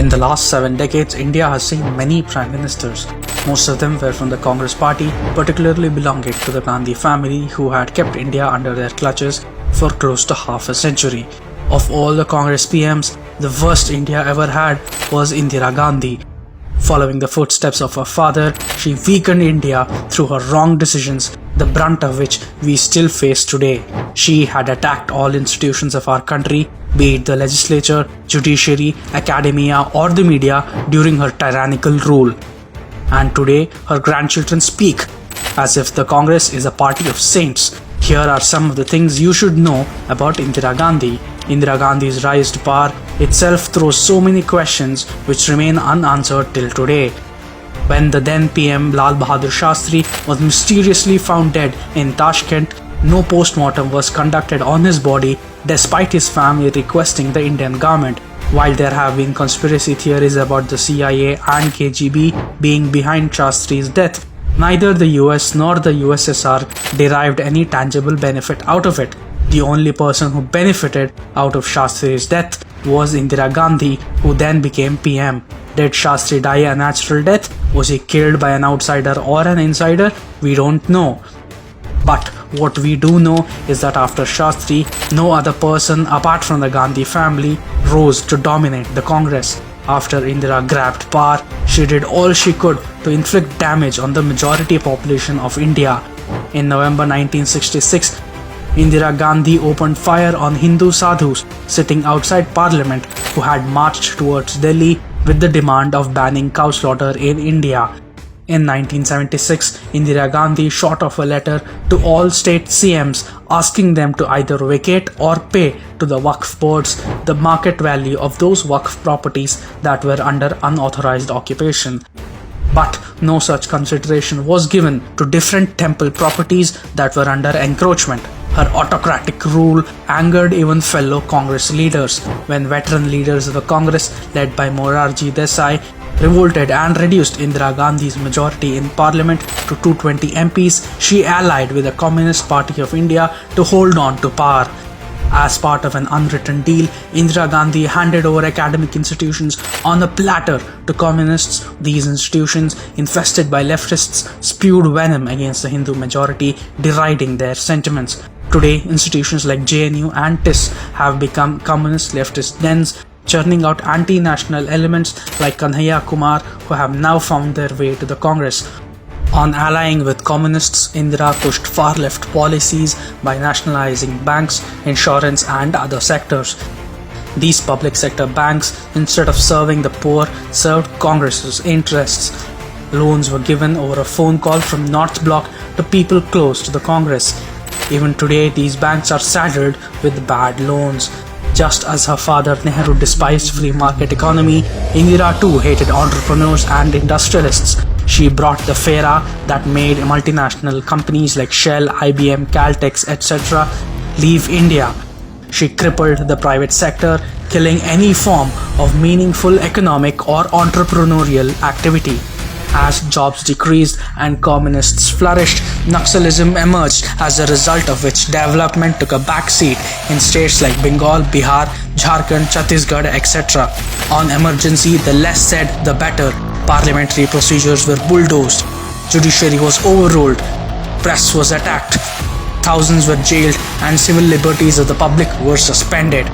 In the last 7 decades, India has seen many prime ministers. Most of them were from the Congress party, particularly belonging to the Gandhi family, who had kept India under their clutches for close to half a century. Of all the Congress PMs, the worst India ever had was Indira Gandhi. Following the footsteps of her father, she weakened India through her wrong decisions, the brunt of which we still face today. She had attacked all institutions of our country, be it the legislature, judiciary, academia, or the media, during her tyrannical rule. And today, her grandchildren speak as if the Congress is a party of saints. Here are some of the things you should know about Indira Gandhi. Indira Gandhi's rise to power itself throws so many questions which remain unanswered till today. When the then PM Lal Bahadur Shastri was mysteriously found dead in Tashkent, no post-mortem was conducted on his body despite his family requesting the Indian government. While there have been conspiracy theories about the CIA and KGB being behind Shastri's death, neither the US nor the USSR derived any tangible benefit out of it. The only person who benefited out of Shastri's death was Indira Gandhi, who then became PM. Did Shastri die a natural death? Was he killed by an outsider or an insider? We don't know. But what we do know is that after Shastri, no other person apart from the Gandhi family rose to dominate the Congress. After Indira grabbed power, she did all she could to inflict damage on the majority population of India. In November 1966, Indira Gandhi opened fire on Hindu sadhus sitting outside Parliament who had marched towards Delhi with the demand of banning cow slaughter in India. In 1976, Indira Gandhi shot off a letter to all state CMs asking them to either vacate or pay to the Waqf boards the market value of those Waqf properties that were under unauthorized occupation. But no such consideration was given to different temple properties that were under encroachment. Her autocratic rule angered even fellow Congress leaders when veteran leaders of the Congress, led by Morarji Desai, revolted and reduced Indira Gandhi's majority in parliament to 220 MPs. She allied with the Communist Party of India to hold on to power. As part of an unwritten deal, Indira Gandhi handed over academic institutions on a platter to communists. These institutions, infested by leftists, spewed venom against the Hindu majority, deriding their sentiments. Today, institutions like JNU and TIS have become communist leftist dens, churning out anti-national elements like Kanhaiya Kumar, who have now found their way to the Congress. On allying with communists, Indira pushed far-left policies by nationalizing banks, insurance and other sectors. These public sector banks, instead of serving the poor, served Congress's interests. Loans were given over a phone call from North Block to people close to the Congress. Even today, these banks are saddled with bad loans. Just as her father Nehru despised free market economy, Indira too hated entrepreneurs and industrialists. She brought the FERA that made multinational companies like Shell, IBM, Caltex, etc. leave India. She crippled the private sector, killing any form of meaningful economic or entrepreneurial activity. As jobs decreased and communists flourished, Naxalism emerged, as a result of which development took a backseat in states like Bengal, Bihar, Jharkhand, Chhattisgarh, etc. On emergency, the less said, the better. Parliamentary procedures were bulldozed. Judiciary was overruled. Press was attacked. Thousands were jailed and civil liberties of the public were suspended.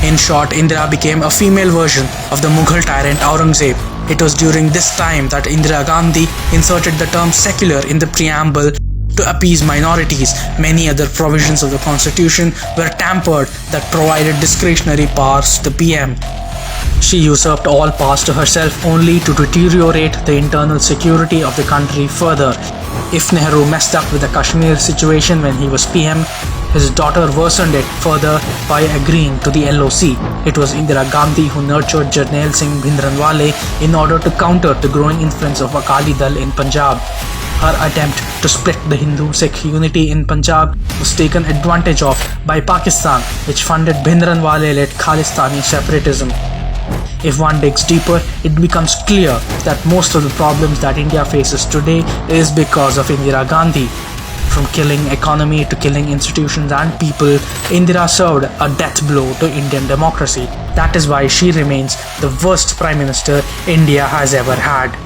In short, Indira became a female version of the Mughal tyrant Aurangzeb. It was during this time that Indira Gandhi inserted the term secular in the preamble to appease minorities. Many other provisions of the constitution were tampered that provided discretionary powers to the PM. She usurped all powers to herself only to deteriorate the internal security of the country further. If Nehru messed up with the Kashmir situation when he was PM, his daughter worsened it further by agreeing to the LOC. It was Indira Gandhi who nurtured Jarnail Singh Bhindranwale in order to counter the growing influence of Akali Dal in Punjab. Her attempt to split the Hindu-Sikh unity in Punjab was taken advantage of by Pakistan, which funded Bhindranwale-led Khalistani separatism. If one digs deeper, it becomes clear that most of the problems that India faces today is because of Indira Gandhi. From killing economy to killing institutions and people, Indira served a death blow to Indian democracy. That is why she remains the worst Prime Minister India has ever had.